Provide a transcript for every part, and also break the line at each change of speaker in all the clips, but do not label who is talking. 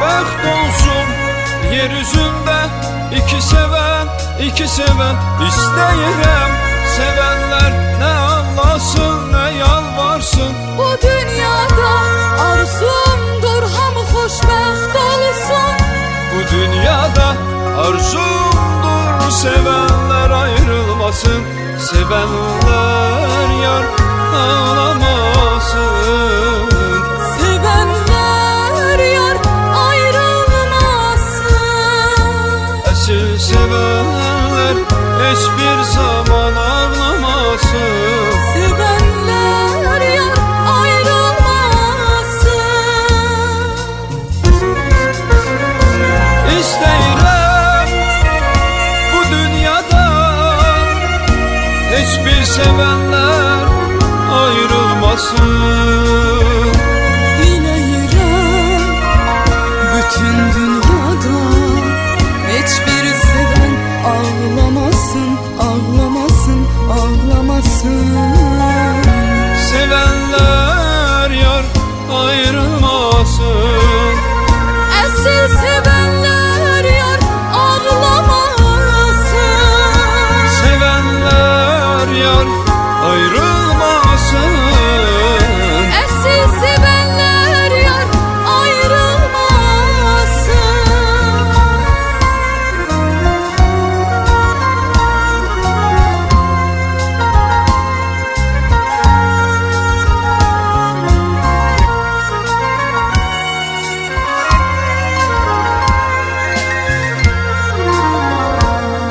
Xoşbəxt olsun yeryüzündə iki sevən istəyirəm. Sevənlər nə ağlasın, nə yalvarsın.
Bu dünyada arzumdur hamı xoşbəxt olsun.
Bu dünyada arzumdur sevənlər ayrılmasın. Sevənlər yar ağlamasın.
Sevənlər yar ayrılmasın.
Əsil sevənlər heç bir zaman ağlamasın.
Sevənlər yar ayrılmasın.
İstəyirəm bu dünyada heç bir sevənlər ayrılmasın.
Diləyirəm bütün dünyada heç bir sevən ağlamasın, ağlamasın, ağlamasın.
Sevənlər yar ayrılmasın.
Əsil sevənlər yar ağlamasın.
Sevənlər yar ayrılmasın.
Əsil sevənlər yar ayrılmasın.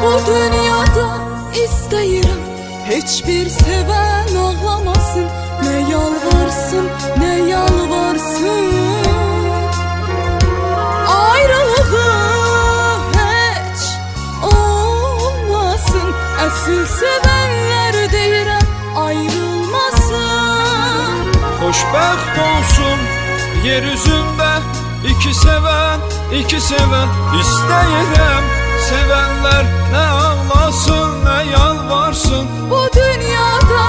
Bu dünyada istəyirəm heç bir sevən ağlamasın. Nə yalvarsın, nə yalvarsın. Ayrılığı heç olmasın. Əsil sevənlər deyirəm ayrılmasın.
Xoşbəxt olsun yeryüzündə iki sevən istəyirəm. Sevənlər nə ağlasın, nə yalvarsın.
Bu dünyada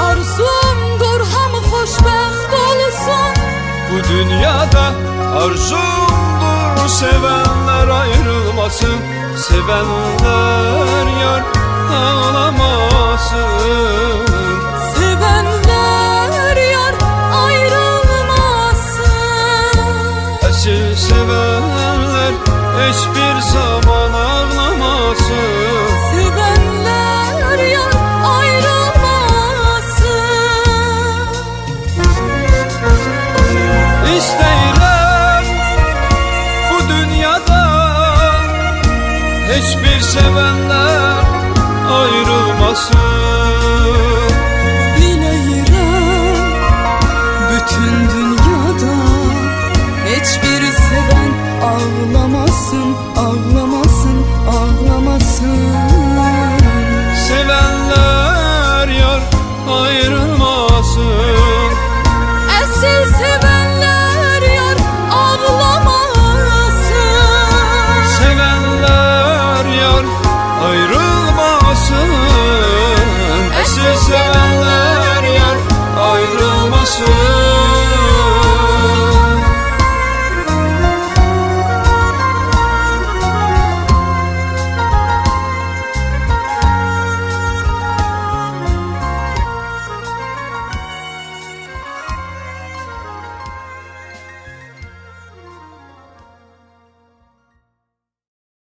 arzumdur hamı xoşbəxt olsun.
Bu dünyada arzumdur sevənlər ayrılmasın. Sevənlər yar ağlamasın.
Sevənlər yar ayrılmasın.
Əsil sevənlər heç bir zaman ağlamasın.
Sevənlər yar ayrılmasın.
İstəyirəm bu dünyada heç bir sevənlər ayrılmasın.
Diləyirəm bütün dünyada heç bir sevən ağlamasın, ağlamasın, ağlamasın.
Sevənlər yar ayrılmasın.
Əsil sevənlər yar ağlamasın.
Sevənlər yar ayrılmasın. Əsil sevənlər yar ayrılmasın.